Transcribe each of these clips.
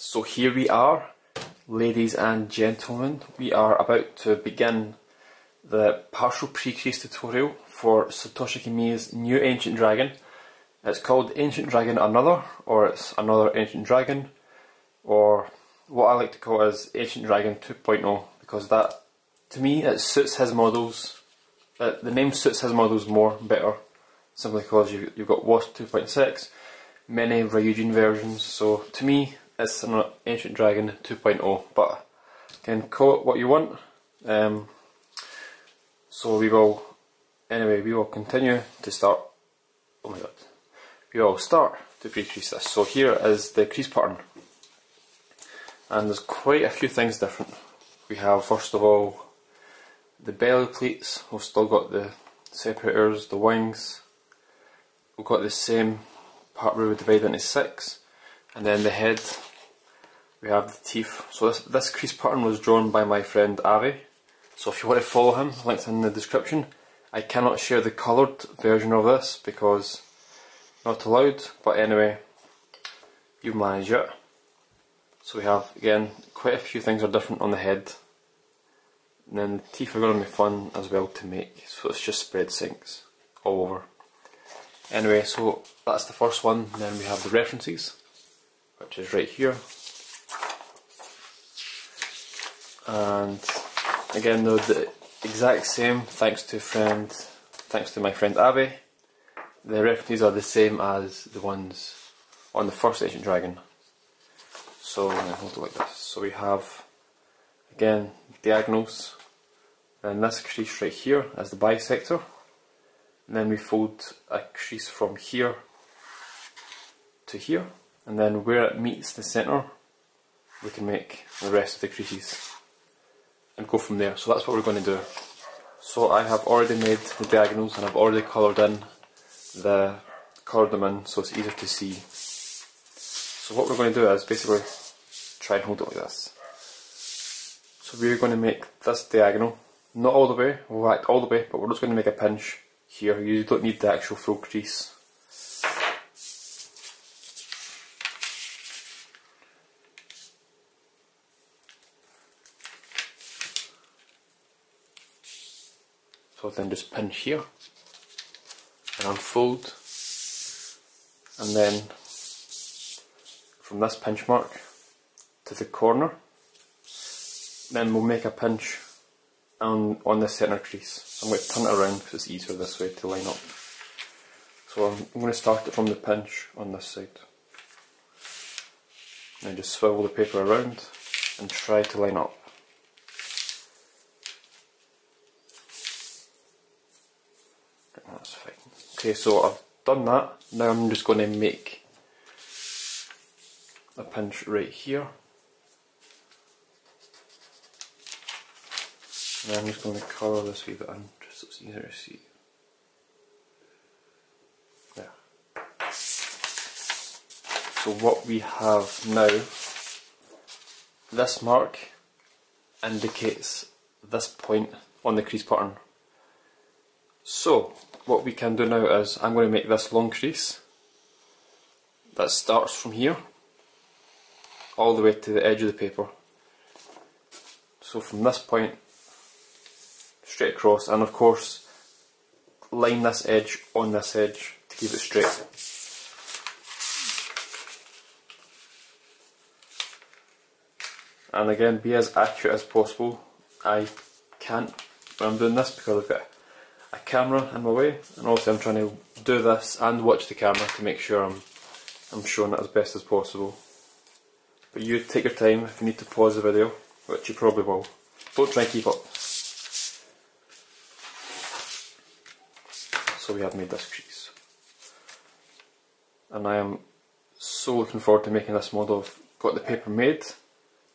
So here we are, ladies and gentlemen. We are about to begin the partial pre-crease tutorial for Satoshi Kamiya's new Ancient Dragon. It's called Ancient Dragon Another, or it's Another Ancient Dragon, or what I like to call it is Ancient Dragon 2.0, because that, to me, it suits his models. The name suits his models better, simply because you've got Wasp 2.6, many Ryujin versions, so to me it's an Ancient Dragon 2.0, but you can call it what you want. So we will continue to start, we will start to pre-crease this. So here is the crease pattern, and there's quite a few things different. We have, first of all, the belly pleats. We've still got the separators, the wings. We've got the same part where we divide into 6, and then the head, we have the teeth. So this crease pattern was drawn by my friend Avi, so if you want to follow him, link's in the description. I cannot share the coloured version of this because not allowed, but anyway, you manage it. So we have, again, quite a few things are different on the head, and then the teeth are going to be fun as well to make, so it's just spread sinks all over. Anyway, so that's the first one. Then we have the references, which is right here, and again they're the exact same thanks to my friend Avi. The references are the same as the ones on the first Ancient Dragon. So I'm going to hold it like this. So we have, again, diagonals, and this crease right here as the bisector, and then we fold a crease from here to here, and then where it meets the centre we can make the rest of the creases and go from there. So that's what we're going to do. So I have already made the diagonals and I've already coloured them in so it's easier to see. So what we're going to do is basically try and hold it like this. So we're going to make this diagonal, not all the way, we'll act all the way, but we're just going to make a pinch here. You don't need the actual full crease. So then just pinch here and unfold, and then from this pinch mark to the corner, then we'll make a pinch on the centre crease. So I'm going to turn it around because it's easier this way to line up. So I'm going to start it from the pinch on this side. Now just swivel the paper around and try to line up. That's fine. Okay, so I've done that. Now I'm just going to make a pinch right here. And I'm just going to colour this wee bit in just so it's easier to see. There. So what we have now, this mark indicates this point on the crease pattern. So what we can do now is I'm going to make this long crease that starts from here all the way to the edge of the paper. So from this point straight across, and of course line this edge on this edge to keep it straight. And again, be as accurate as possible. I can't when I'm doing this because I've got a camera in my way, and also I'm trying to do this and watch the camera to make sure I'm showing it as best as possible. But you take your time. If you need to pause the video, which you probably will, don't try and keep up. So we have made this crease, and I am so looking forward to making this model. I've got the paper made,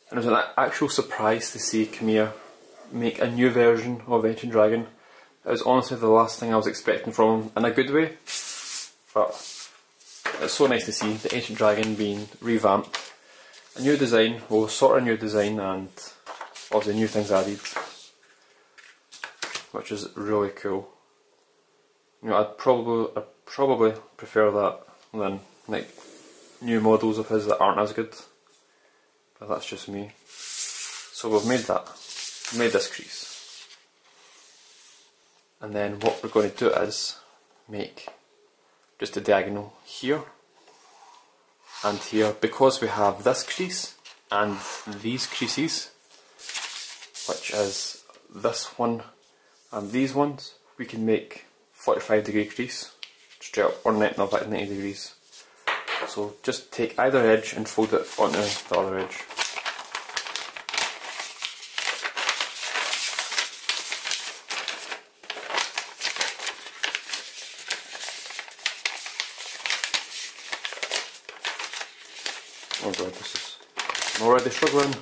and it was an actual surprise to see Kamiya make a new version of Ancient Dragon. It was honestly the last thing I was expecting from him, in a good way, but it's so nice to see the Ancient Dragon being revamped. A new design, well, sort of new design, and obviously new things added, which is really cool. You know, I'd probably prefer that than like new models of his that aren't as good. but that's just me. So we've made that, made this crease. And then what we're going to do is make just a diagonal here and here, because we have this crease and these creases, which is this one and these ones, we can make 45-degree crease straight up or 90 degrees. So just take either edge and fold it onto the other edge. Oh god, I'm already struggling.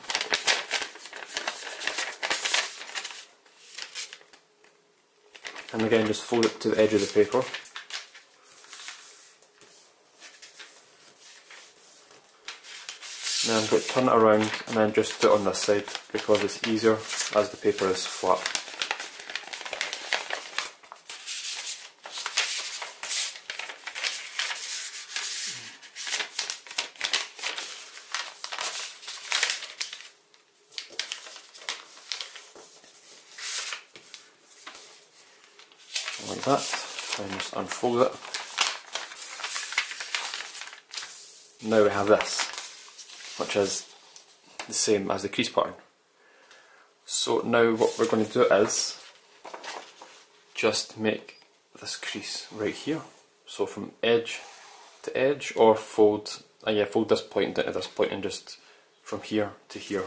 And again, just fold it to the edge of the paper. Now I'm going to turn it around and then just do it on this side because it's easier as the paper is flat. Like that, and just unfold it. Now we have this, which is the same as the crease pattern. So now what we're going to do is just make this crease right here. So from edge to edge, or fold this point down to this point, and just from here to here.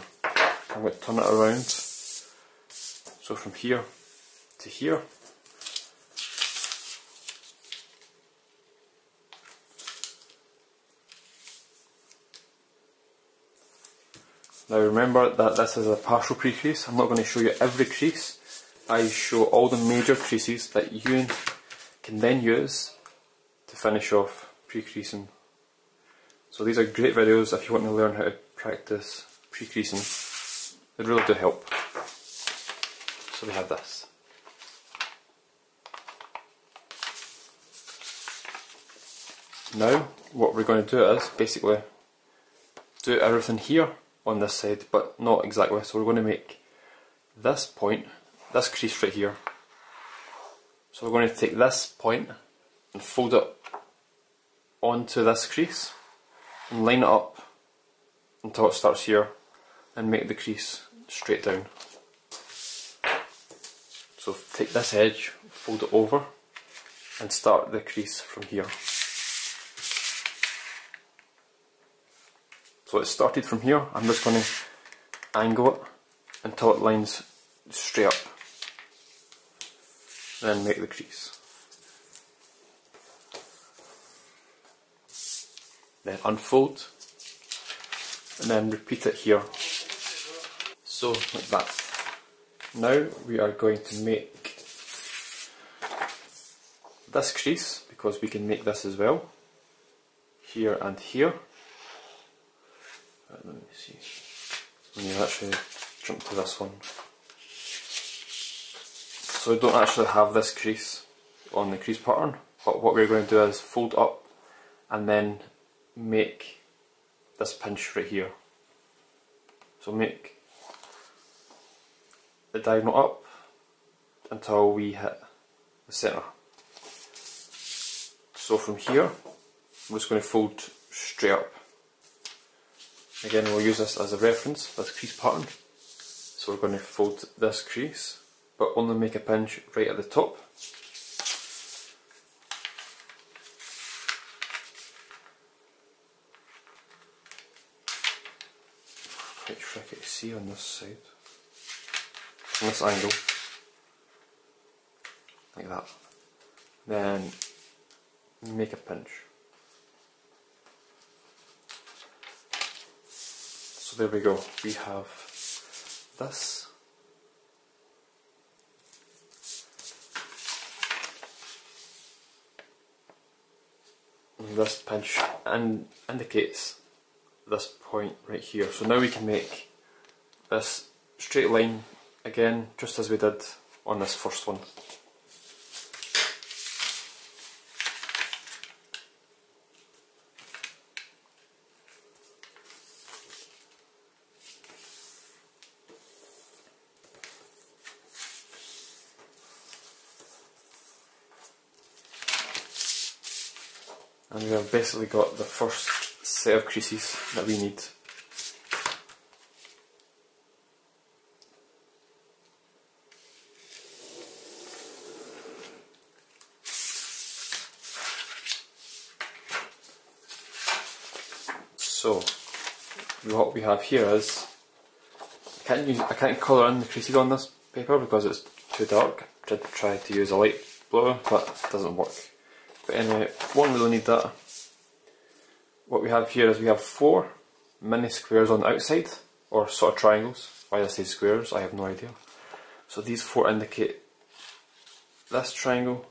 I'm going to turn it around. So from here to here. Now remember that this is a partial pre-crease. I'm not going to show you every crease. I show all the major creases that you can then use to finish off pre-creasing. So these are great videos if you want to learn how to practice pre-creasing. They really do help. So we have this. Now what we're going to do is basically do everything here on this side, but not exactly. So we're going to make this point, this crease right here. So we're going to take this point and fold it onto this crease and line it up until it starts here and make the crease straight down. So take this edge, fold it over and start the crease from here. So it started from here. I'm just going to angle it until it lines straight up. Then make the crease. Then unfold and then repeat it here. So like that. Now we are going to make this crease, because we can make this as well. Here and here. Let me see. When you actually jump to this one. So we don't actually have this crease on the crease pattern, but what we're going to do is fold up and then make this pinch right here. So make the diagonal up until we hit the centre. So from here, I'm just going to fold straight up. Again, we'll use this as a reference, this crease pattern. So we're going to fold this crease, but only make a pinch right at the top. Quite tricky to see on this side. On this angle. Like that. Then make a pinch. So there we go, we have this. And this pinch indicates this point right here. So now we can make this straight line again, just as we did on this first one. And we have basically got the first set of creases that we need. So what we have here is, I can't colour in the creases on this paper because it's too dark. I did try to use a light blue, but it doesn't work. But anyway, won't really need that. What we have here is we have 4 mini squares on the outside, or sort of triangles. Why I say squares, I have no idea. So these 4 indicate this triangle,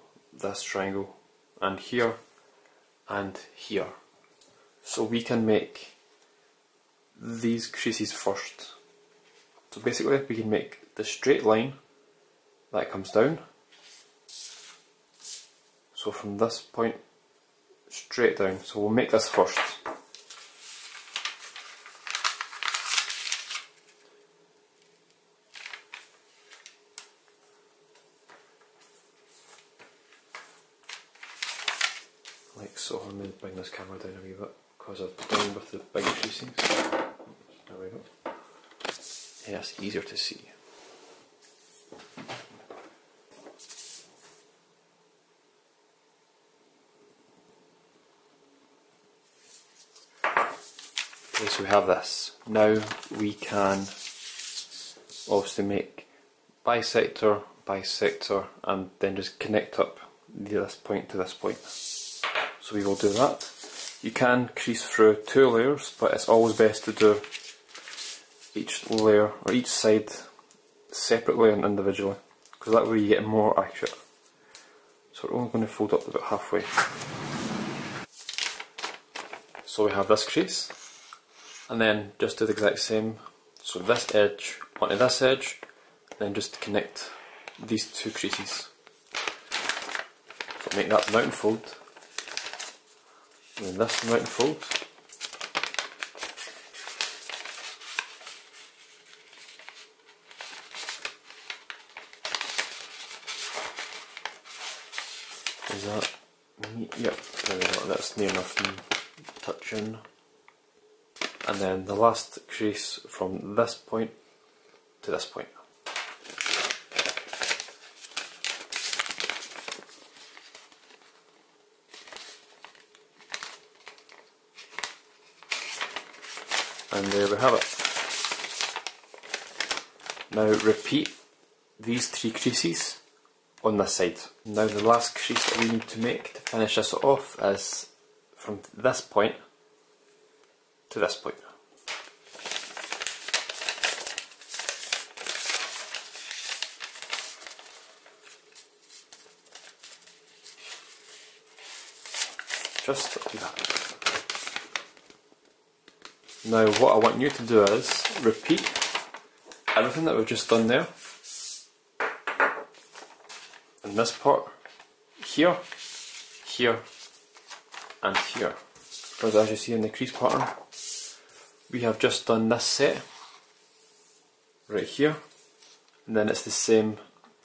and here, and here. So we can make these creases first. So basically we can make the straight line that comes down. So from this point straight down. So we'll make this first. Like so. I'm going to bring this camera down a wee bit because I've done with the big creasings. There we go. Yeah, it's easier to see. Okay, so we have this. Now we can obviously make bisector, bisector, and then just connect up this point to this point. So we will do that. You can crease through 2 layers, but it's always best to do each layer or each side separately and individually, because that way you get more accurate. So we're only going to fold up about halfway. So we have this crease, and then just do the exact same. So this edge onto this edge, and then just connect these 2 creases. So make that mountain fold, and then this mountain fold. Is that neat? Yep, there we go, that's near enough to touch in. And then the last crease from this point to this point. And there we have it. Now repeat these 3 creases on this side. Now the last crease that we need to make to finish this off is from this point to this point. Just do that. Now what I want you to do is repeat everything that we've just done there. In this part, here, here, and here. Because as you see in the crease pattern, we have just done this set right here, and then it's the same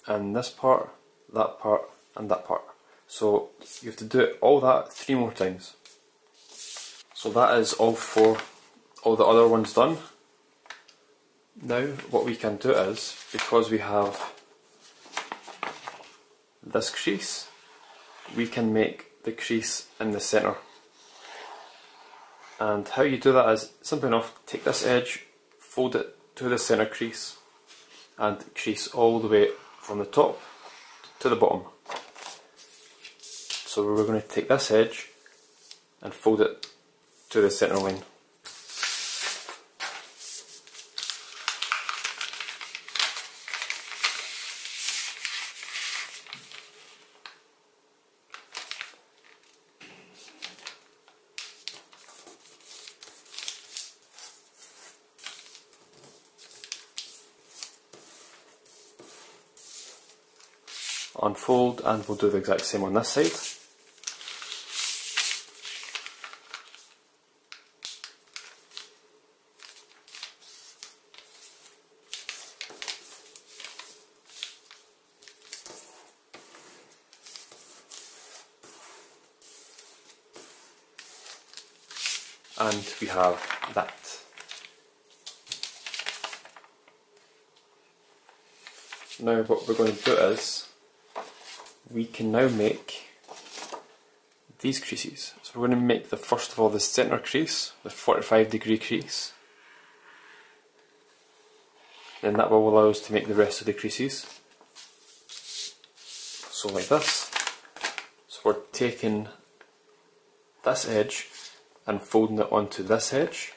in this part, and that part. So you have to do it all that 3 more times. So that is all the other ones done. Now what we can do is, because we have this crease, we can make the crease in the centre. And how you do that is simple enough. Take this edge, fold it to the centre crease, and crease all the way from the top to the bottom. So we're going to take this edge and fold it to the centre line. Unfold, and we'll do the exact same on this side. and we have that. Now what we're going to do is, we can now make these creases. So we're going to make first of all the centre crease, the 45-degree crease. Then that will allow us to make the rest of the creases. So like this. So we're taking this edge and folding it onto this edge,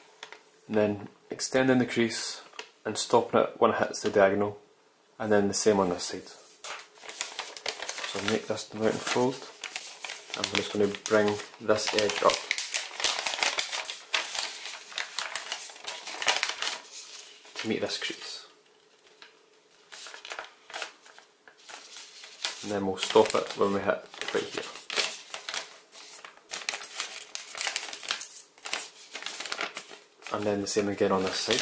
and then extending the crease and stopping it when it hits the diagonal, and then the same on this side. So make this the mountain fold, and I'm just going to bring this edge up. To meet this crease. And then we'll stop it when we hit right here. And then the same again on this side.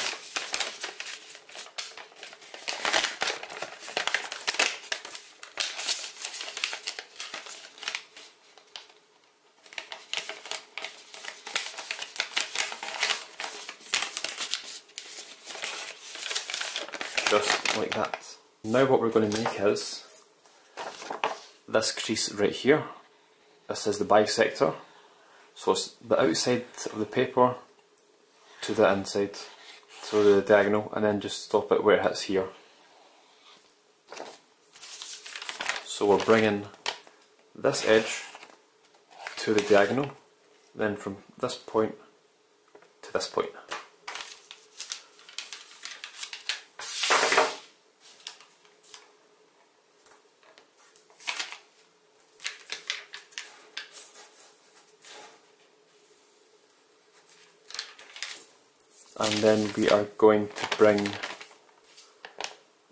Just like that. Now what we're going to make is this crease right here. This is the bisector. So it's the outside of the paper to the inside, so the diagonal, and then just stop it where it hits here. So we're bringing this edge to the diagonal, then from this point to this point. And then we are going to bring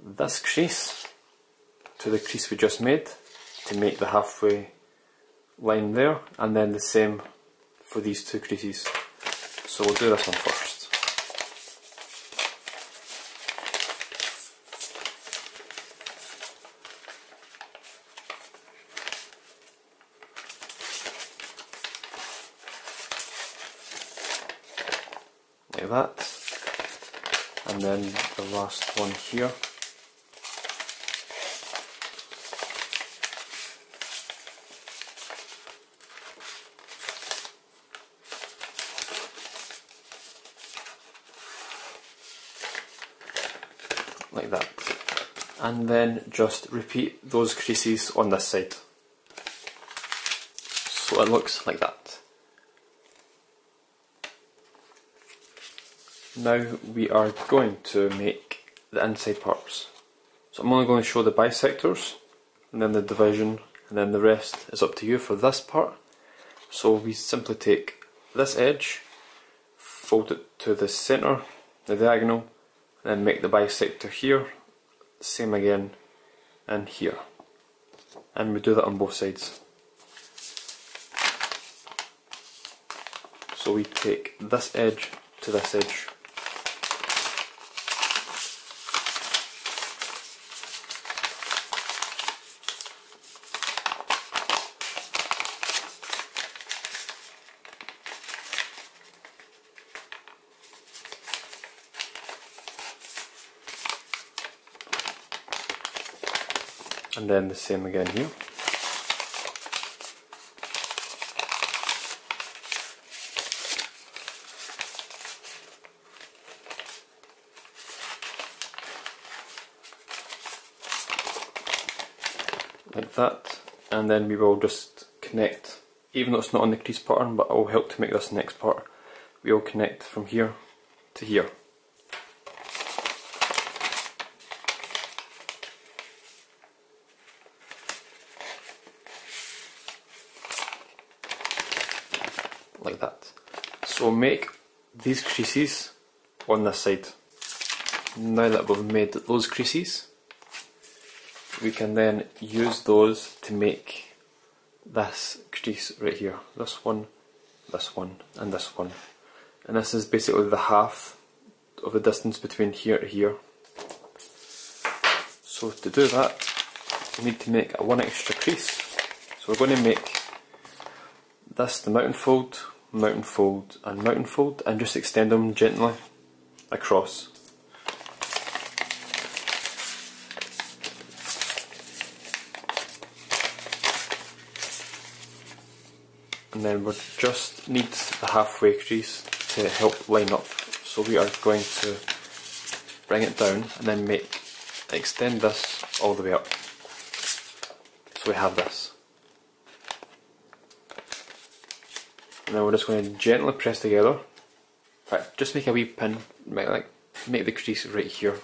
this crease to the crease we just made to make the halfway line there, and then the same for these two creases. So we'll do this one first. Like that, and then the last one here. Like that, and then just repeat those creases on this side, so it looks like that. Now we are going to make the inside parts. So I'm only going to show the bisectors, and then the division, and then the rest is up to you for this part. So we simply take this edge, fold it to the centre, the diagonal, and then make the bisector here, same again, and here. And we do that on both sides. So we take this edge to this edge. And then the same again here. Like that, and then we will just connect, even though it's not on the crease pattern, but it will help to make this next part. We will connect from here to here. Like that. So make these creases on this side. Now that we've made those creases, we can then use those to make this crease right here. This one, and this one. And this is basically the half of the distance between here to here. So to do that, we need to make one extra crease. So we're going to make this the mountain fold, mountain fold and just extend them gently across. And then we just need the halfway crease to help line up. So we are going to bring it down and then extend this all the way up. So we have this. And then we're just going to gently press together. In fact, just make a wee pin, make the crease right here.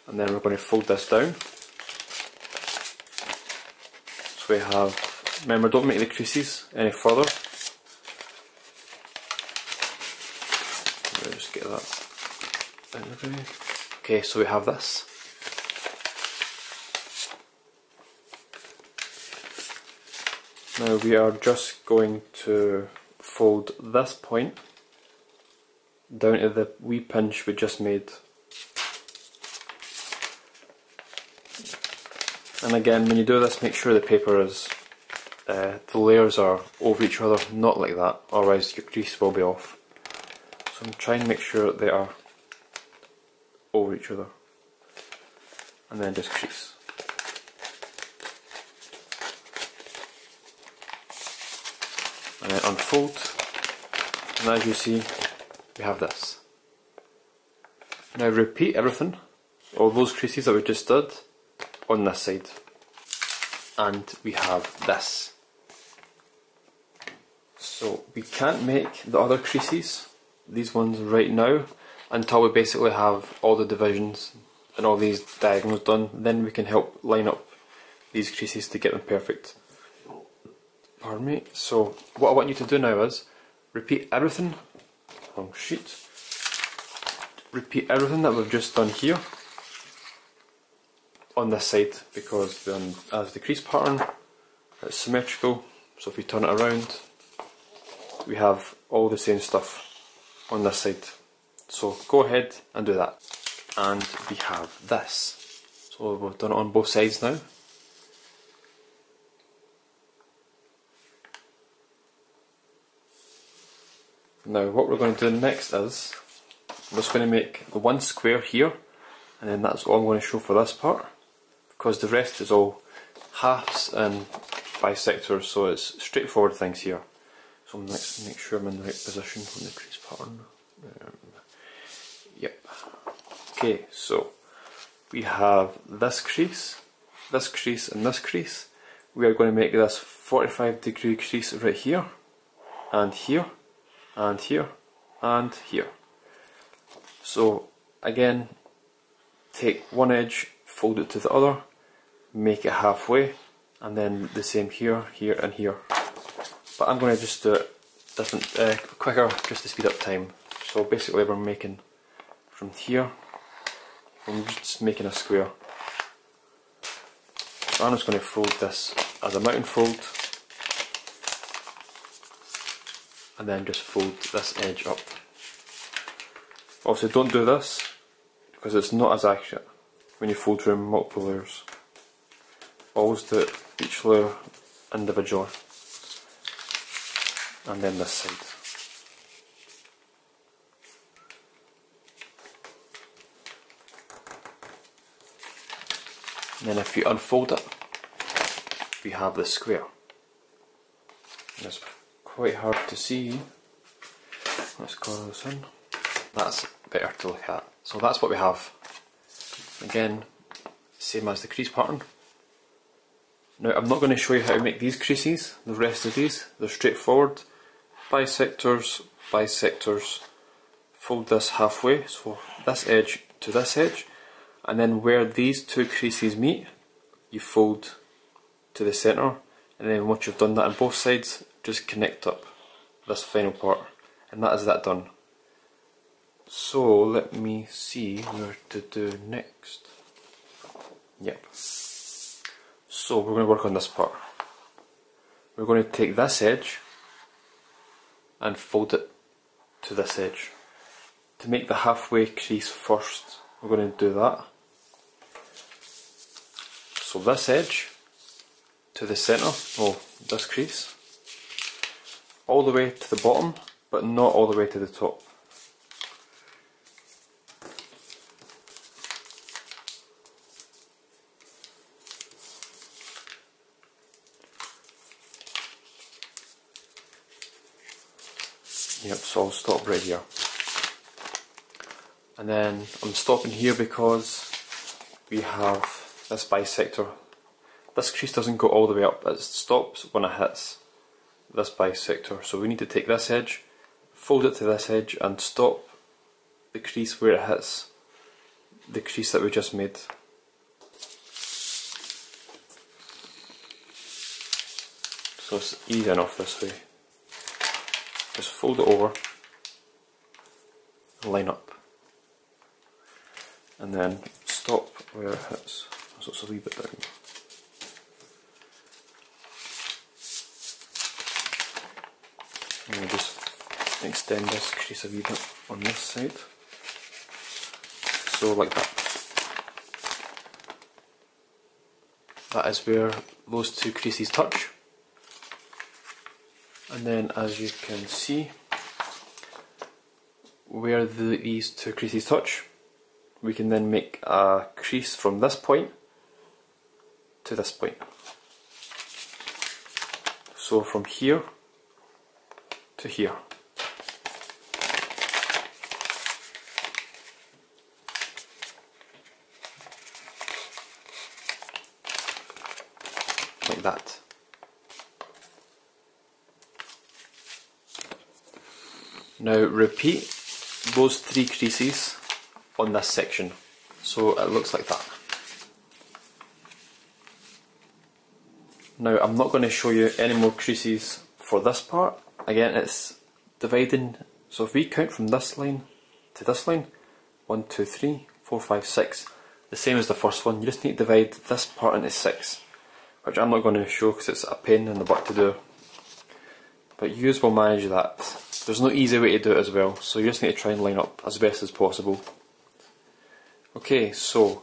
And then we're going to fold this down. So we have, remember, don't make the creases any further. Let me just get that out of the way. Okay, so we have this. Now we are just going to fold this point down to the wee pinch we just made. And again, when you do this, make sure the paper is, the layers are over each other, not like that, otherwise your crease will be off. So try and make sure they are over each other. And then just crease. And then unfold, and as you see, we have this. Now repeat everything, all those creases that we just did, on this side. And we have this. So we can't make the other creases, these ones right now, until we basically have all the divisions and all these diagonals done. Then we can help line up these creases to get them perfect. Pardon me. So what I want you to do now is repeat everything, wrong sheet, repeat everything that we've just done here on this side, because then as the crease pattern, it's symmetrical, so if we turn it around we have all the same stuff on this side. So go ahead and do that. And we have this. So we've done it on both sides now. Now what we're going to do next is, we're just going to make the one square here, and then that's all I'm going to show for this part, because the rest is all halves and bisectors, so it's straightforward things here. So let's make sure I'm in the right position on the crease pattern. Yep. Okay, so we have this crease, and this crease. We are going to make this 45-degree crease right here, and here, and here, and here. So again, take one edge, fold it to the other, make it halfway, and then the same here, here, and here. But I'm going to just do it different, quicker, just to speed up time. So basically we're making from here, I'm just making a square. So I'm just going to fold this as a mountain fold, and then just fold this edge up. Also, don't do this, because it's not as accurate when you fold through multiple layers. Always do it each layer individually. And then this side. And then if you unfold it, we have this square. And it's quite hard to see. Let's colour this in. That's better to look at. So that's what we have. Again, same as the crease pattern. Now I'm not going to show you how to make these creases, the rest of these, they're straightforward. Bisectors, bisectors, fold this halfway, so this edge to this edge, and then where these two creases meet, you fold to the centre, and then once you've done that on both sides, just connect up this final part, and that is that done. So let me see where to do next. Yep. So we're going to work on this part. We're going to take this edge and fold it to this edge. To make the halfway crease first, we're going to do that. So this edge to the centre of this crease, all the way to the bottom, but not all the way to the top. Yep, so I'll stop right here. And then I'm stopping here because we have this bisector. This crease doesn't go all the way up, it stops when it hits this bisector. So we need to take this edge, fold it to this edge and stop the crease where it hits the crease that we just made. So it's easy enough this way. Just fold it over, line up, and then stop where it hits, so it's a wee bit down. And we'll just extend this crease a wee bit on this side, so like that. That is where those two creases touch. And then, as you can see, where these two creases touch, we can then make a crease from this point to this point. So from here to here. Like that. Now repeat those three creases on this section, so it looks like that. Now I'm not going to show you any more creases for this part. Again, it's dividing, so if we count from this line to this line, 1, 2, 3, 4, 5, 6, the same as the first one, you just need to divide this part into 6, which I'm not going to show because it's a pain in the butt to do. But you will manage that. There's no easy way to do it as well, so you just need to try and line up as best as possible. Okay, so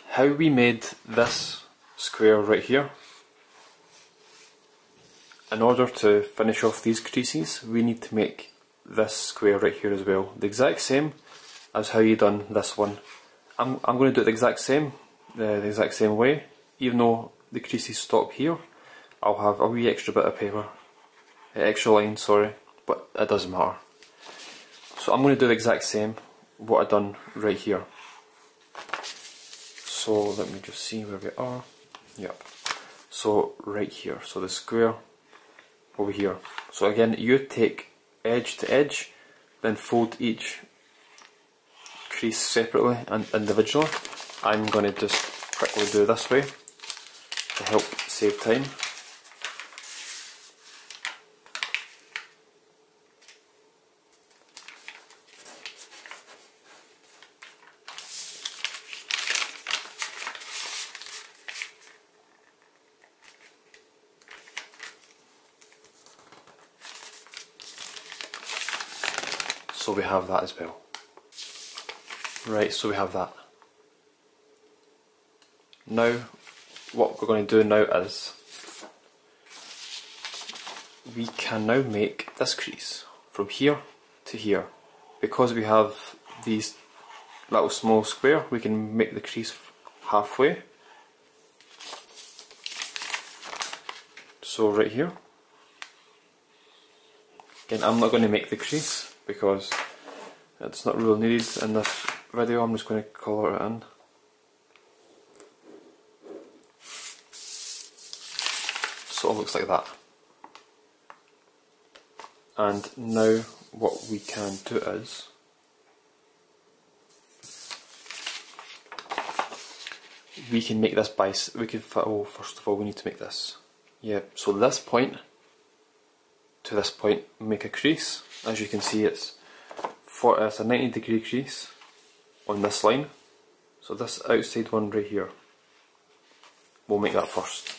how we made this square right here. In order to finish off these creases, we need to make this square right here as well. The exact same as how you done this one. I'm going to do it the exact same way. Even though the creases stop here, I'll have a wee extra bit of paper. Extra line, sorry, but it doesn't matter. So I'm going to do the exact same, what I've done right here. So let me just see where we are. Yep. So right here, so the square over here. So again, you take edge to edge, then fold each crease separately and individually. I'm going to just quickly do this way to help save time. So we have that as well. Right, so we have that. Now, what we're going to do now is, we can now make this crease from here to here. Because we have these little small square, we can make the crease halfway. So right here. Again, I'm not going to make the crease because it's not really needed in this video. I'm just going to colour it in. So it looks like that. And now what we can do is, we can make this first of all we need to make this. Yeah, so this point to this point, make a crease. As you can see, it's a 90-degree crease on this line. So this outside one right here, we'll make that first.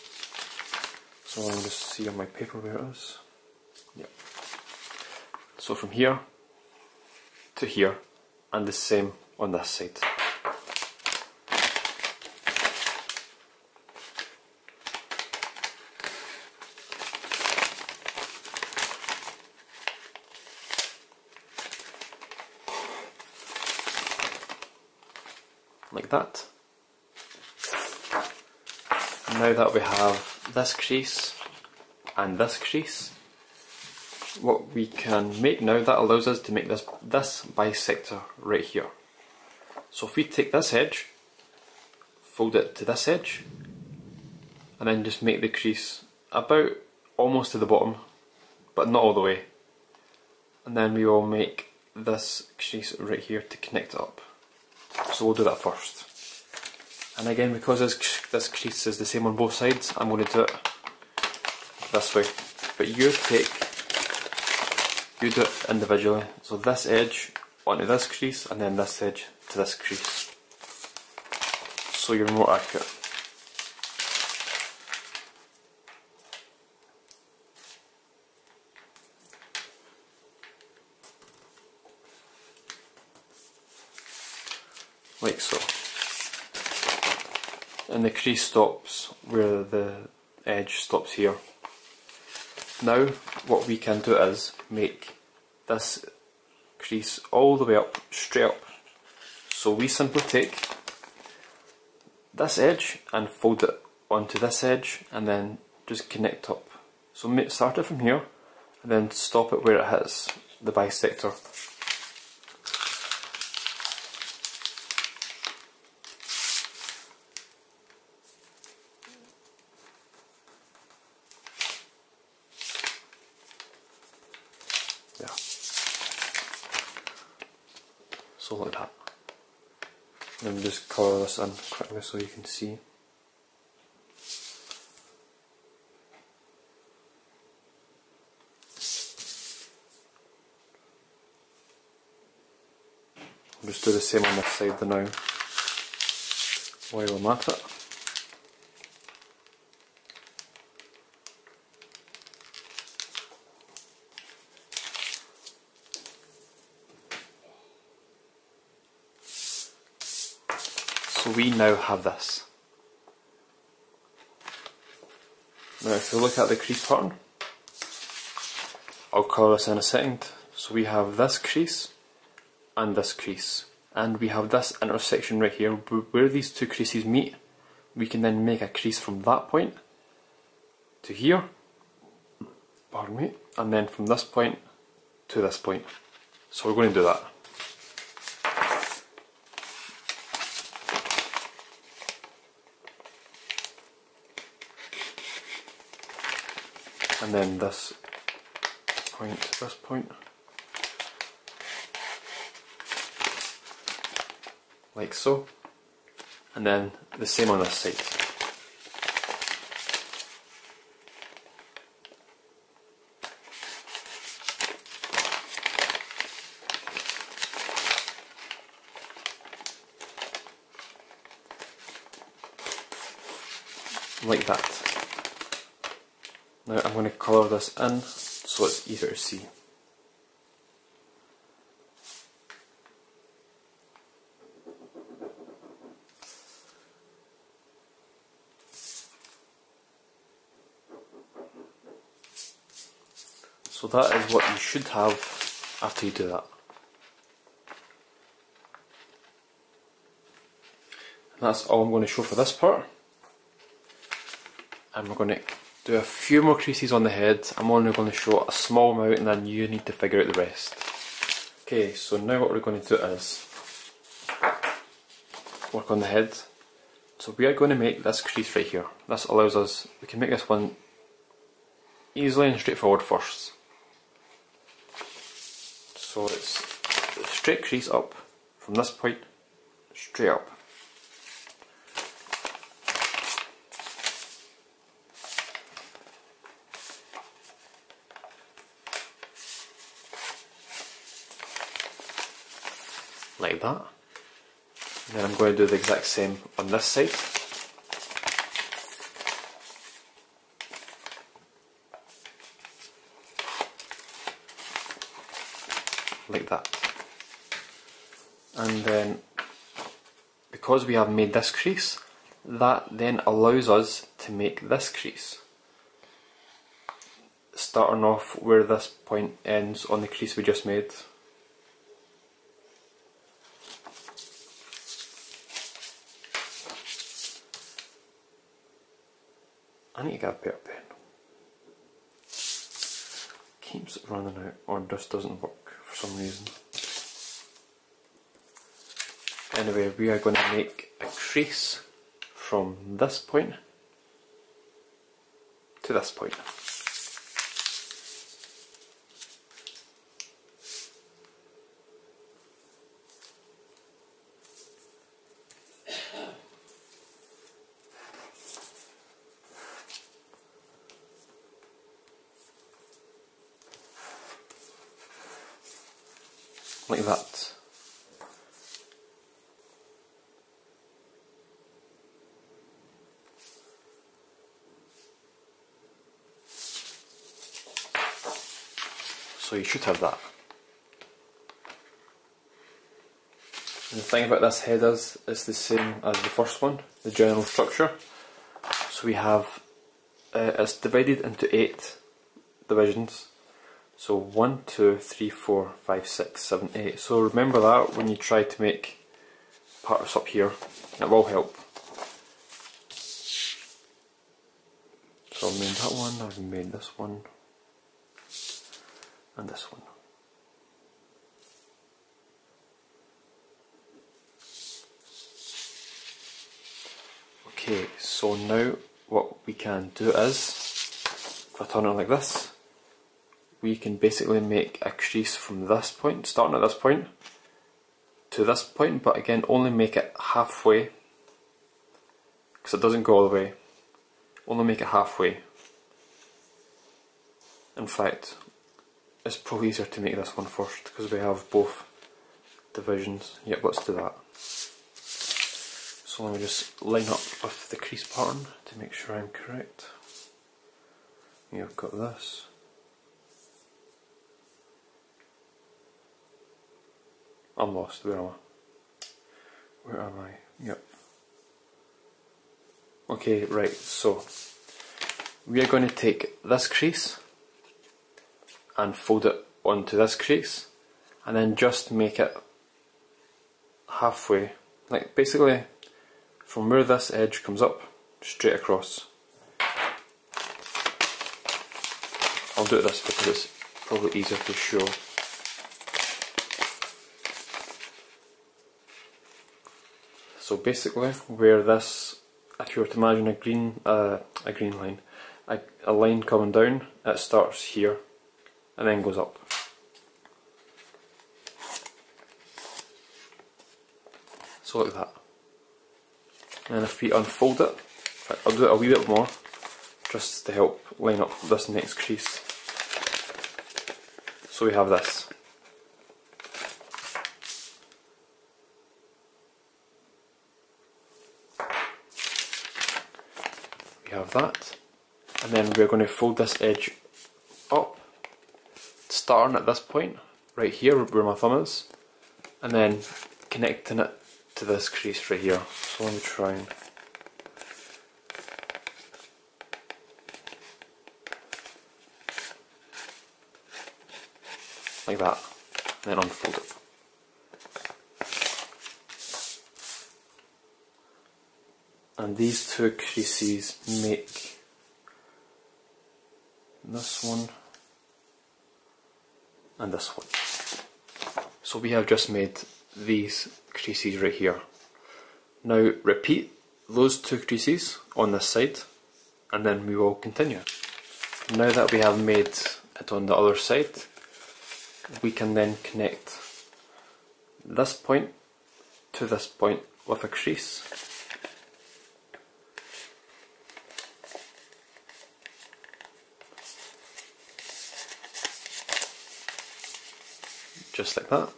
So I'll just see on my paper where it is. Yep. So from here to here, and the same on this side. like that. Now that we have this crease and this crease, what we can make now, that allows us to make this bisector right here. So if we take this edge, fold it to this edge, and then just make the crease about almost to the bottom, but not all the way. And then we will make this crease right here to connect it up. So we'll do that first. And again, because this crease is the same on both sides, I'm going to do it this way. But you do it individually. So this edge onto this crease, and then this edge to this crease. So you're more accurate. Like so. And the crease stops where the edge stops here. Now what we can do is make this crease all the way up, straight up. So we simply take this edge and fold it onto this edge and then just connect up. So start it from here and then stop it where it hits the bisector. Yeah. So like that. Let me just colour this in quickly so you can see. I'll just do the same on this side now while I'm at it. So we now have this. Now if you look at the crease pattern, I'll colour this in a second. So we have this crease and this crease, and we have this intersection right here where these two creases meet. We can then make a crease from that point to here, pardon me, and then from this point to this point. So we're going to do that. And then this point to this point, like so, and then the same on this side. Like that. Now I'm going to colour this in so it's easier to see. So that is what you should have after you do that. And that's all I'm going to show for this part. And we're going to do a few more creases on the head. I'm only going to show a small amount and then you need to figure out the rest. Okay, so now what we're going to do is work on the head. So we are going to make this crease right here. This allows us, we can make this one easily and straightforward first. So it's a straight crease up from this point, straight up. Like that. And then I'm going to do the exact same on this side. Like that. And then, because we have made this crease, that then allows us to make this crease. Starting off where this point ends on the crease we just made. I need to get a better pen. Keeps running out or just doesn't work for some reason. Anyway, we are going to make a crease from this point to this point. Like that. So you should have that. And the thing about this head is it's the same as the first one, the general structure. So we have, it's divided into 8 divisions. So 1, 2, 3, 4, 5, 6, 7, 8. So remember that when you try to make parts up here, it will help. So I've made that one, I've made this one, and this one. Okay, so now what we can do is, if I turn it like this, we can basically make a crease from this point, starting at this point, to this point, but again only make it halfway, because it doesn't go all the way, only make it halfway. In fact, it's probably easier to make this one first, because we have both divisions. Yep, let's do that. So let me just line up with the crease pattern to make sure I'm correct. Yeah, I've got this. I'm lost, where am I? Where am I? Yep. Okay, right, so we are going to take this crease and fold it onto this crease and then just make it halfway, like basically from where this edge comes up, straight across. I'll do it this because it's probably easier to show. So basically, where this, if you were to imagine a green line, a line coming down, it starts here and then goes up. So like that. And if we unfold it, I'll do it a wee bit more, just to help line up this next crease. So we have this. We have that, and then we're going to fold this edge up, starting at this point, right here where my thumb is, and then connecting it to this crease right here. So let me try and... like that, and then unfold it. And these two creases make this one and this one. So we have just made these creases right here. Now repeat those two creases on this side and then we will continue. Now that we have made it on the other side, we can then connect this point to this point with a crease. Just like that.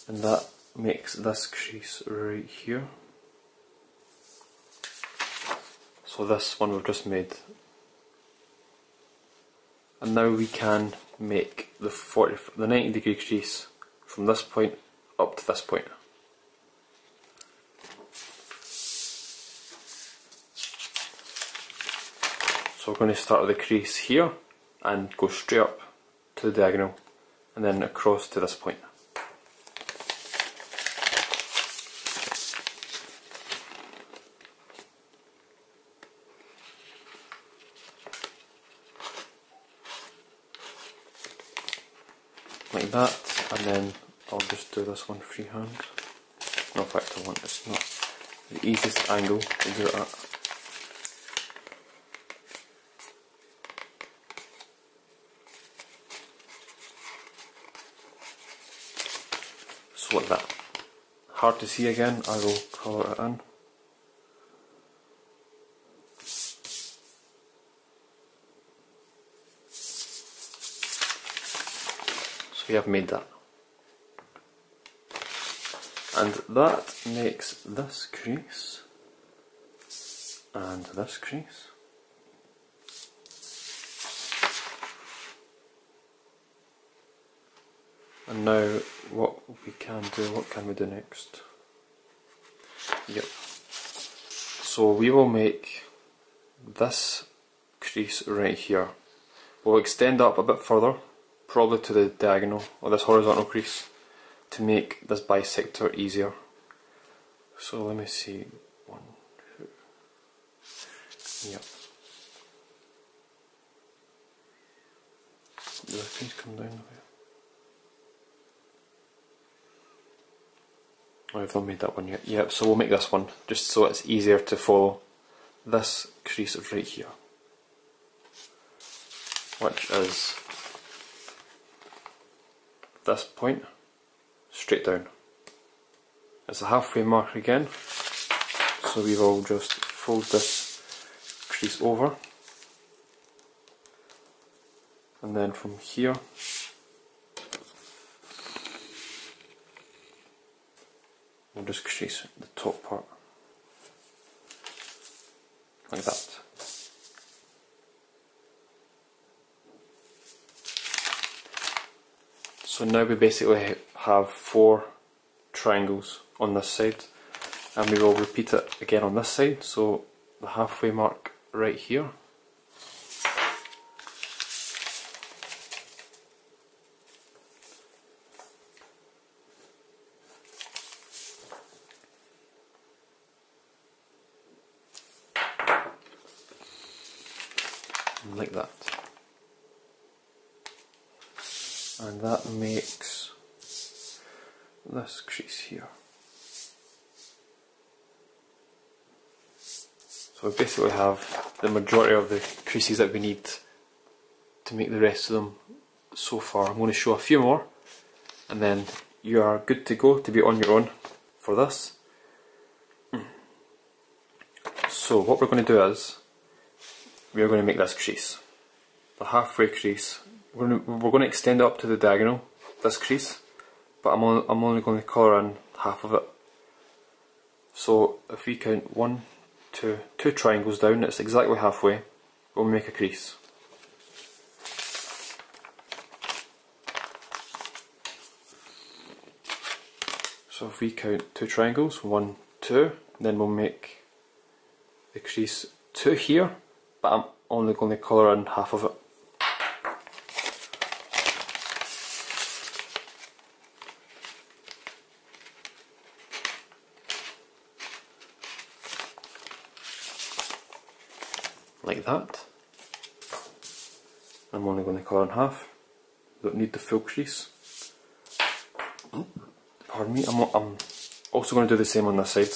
And that makes this crease right here. So this one we've just made. And now we can make the 90-degree crease from this point up to this point. So we're going to start with the crease here and go straight up to the diagonal and then across to this point. that, and then I'll just do this one freehand. No, in fact I want, it's not the easiest angle to do it at. So like that. Hard to see again, I will colour it in. So we have made that. And that makes this crease and this crease. And now what can we do next? Yep. So we will make this crease right here. We'll extend up a bit further, probably to the diagonal, or this horizontal crease, to make this bisector easier. So let me see, 1, 2, yep. Does the crease come down the way? Oh, I've not made that one yet. Yep, so we'll make this one, just so it's easier to follow this crease right here, which is this point, straight down. It's a halfway mark again, so we will just fold this crease over, and then from here we'll just crease the top part, like that. So now we basically have 4 triangles on this side, and we will repeat it again on this side, so the halfway mark right here. Like that. And that makes this crease here. So we basically have the majority of the creases that we need to make the rest of them so far. I'm going to show a few more, and then you are good to go to be on your own for this. So what we're going to do is, we are going to make this crease, the halfway crease. We're going to extend it up to the diagonal, this crease, but I'm only going to colour in half of it. So if we count 1, 2 triangles down, it's exactly halfway, we'll make a crease. So if we count 2 triangles, 1, 2, then we'll make the crease 2 here, but I'm only going to colour in half of it. Like that. I'm only going to colour in half. Don't need the full crease. Pardon me, I'm also going to do the same on this side.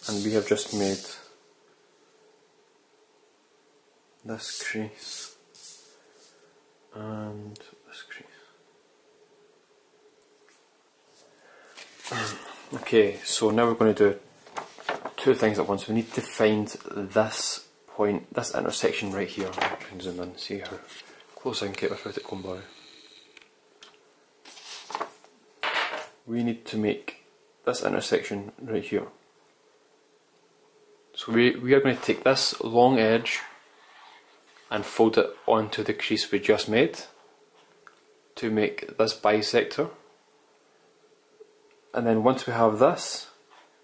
And we have just made this crease and this crease. Okay, so now we're going to do 2 things at once. We need to find this point, this intersection right here. I'll try and zoom in, see how close I can get without it going by. We need to make this intersection right here. So we are going to take this long edge and fold it onto the crease we just made to make this bisector. And then once we have this,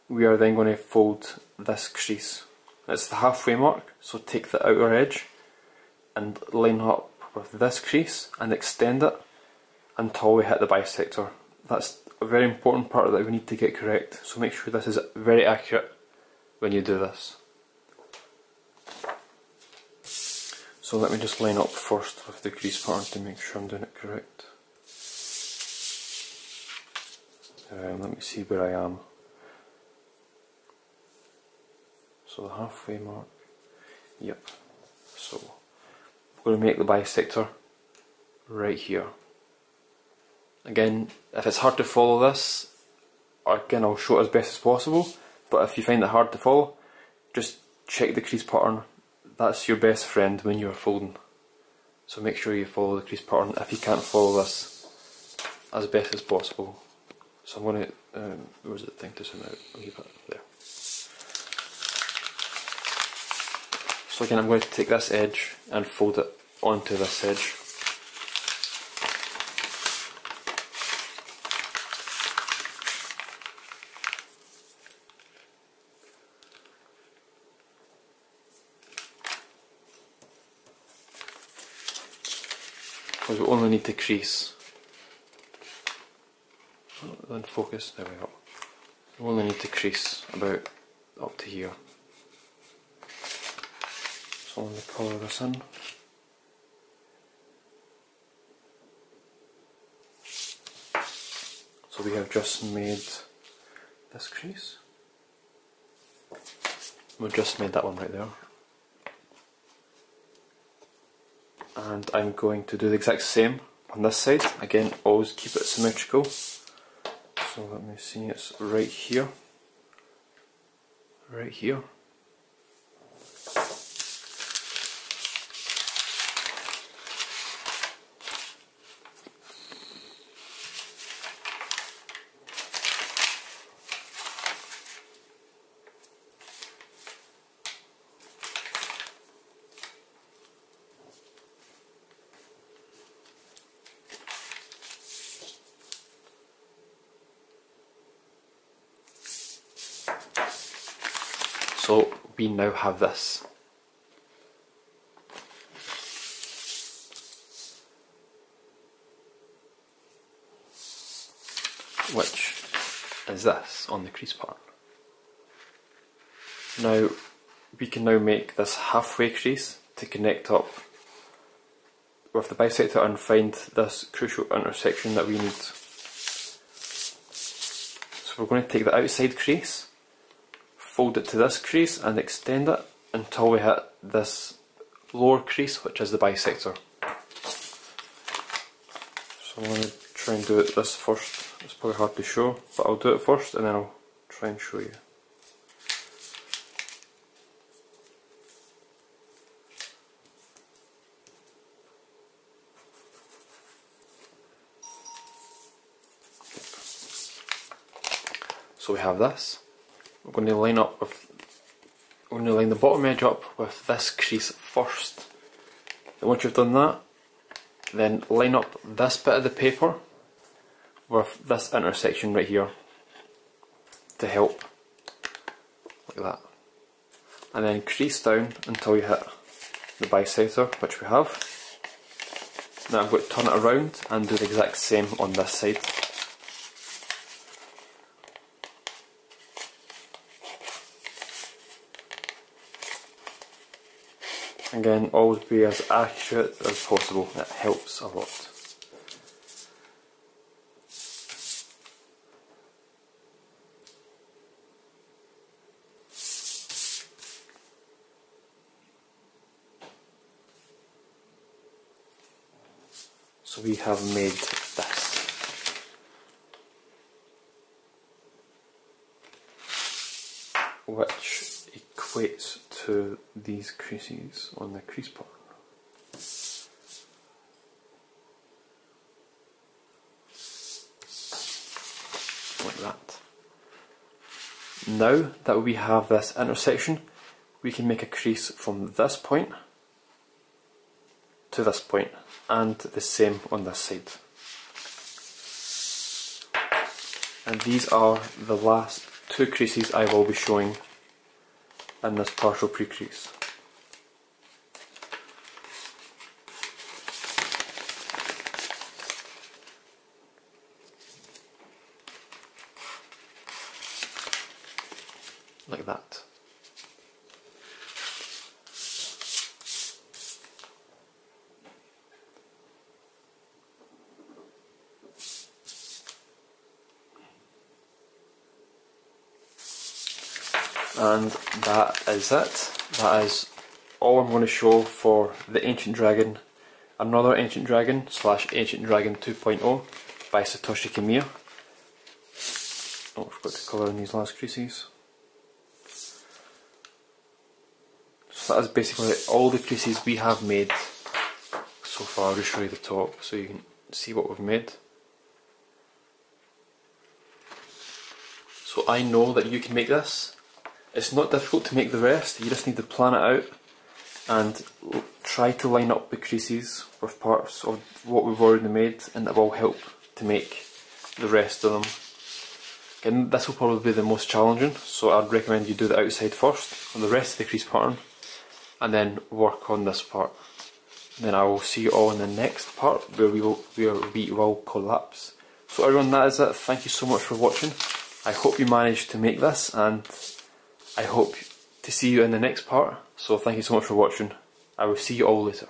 we are then going to fold this crease. It's the halfway mark, so take the outer edge and line up with this crease and extend it until we hit the bisector. That's a very important part that we need to get correct, so make sure this is very accurate when you do this. So let me just line up first with the crease pattern to make sure I'm doing it correct. Let me see where I am. So the halfway mark, yep. So we're going to make the bisector right here. Again, if it's hard to follow this, again I'll show it as best as possible, but if you find it hard to follow, just check the crease pattern. That's your best friend when you're folding. So make sure you follow the crease pattern if you can't follow this as best as possible. So I'm going to, where's the thing to zoom out? I'll keep it there. So again, I'm going to take this edge and fold it onto this edge. Because we only need to crease. Then focus, there we go. We only need to crease about up to here. So I'm going to colour this in. So we have just made this crease. We've just made that one right there. And I'm going to do the exact same on this side. Again, always keep it symmetrical. So let me see, it's right here. Right here. So we now have this. Which is this on the crease part. Now we can now make this halfway crease to connect up with the bisector and find this crucial intersection that we need. So we're going to take the outside crease, fold it to this crease and extend it until we hit this lower crease, which is the bisector. So I'm going to try and do this first. It's probably hard to show, but I'll do it first and then I'll try and show you. So we have this. We're going to line up with, we're going to line the bottom edge up with this crease first. And once you've done that, then line up this bit of the paper with this intersection right here to help, like that. And then crease down until you hit the bisector, which we have. Now I'm going to turn it around and do the exact same on this side. Again, always be as accurate as possible, it helps a lot. So we have made this. Which equates to these creases on the crease part. Like that. Now that we have this intersection, we can make a crease from this point to this point, and the same on this side. And these are the last two creases I will be showing in this partial pre-crease. like that. And that is it. That is all I'm going to show for the Ancient Dragon, Another Ancient Dragon / Ancient Dragon 2.0 by Satoshi Kamiya. Oh, I forgot to colour in these last creases. So that is basically all the creases we have made so far. I'll just show you the top so you can see what we've made. So I know that you can make this. It's not difficult to make the rest, you just need to plan it out and try to line up the creases with parts of what we've already made, and that will help to make the rest of them. Again, this will probably be the most challenging, so I'd recommend you do the outside first, on the rest of the crease pattern, and then work on this part. Then I will see you all in the next part where we will collapse. So everyone, that is it. Thank you so much for watching. I hope you managed to make this, and I hope to see you in the next part. So thank you so much for watching. I will see you all later.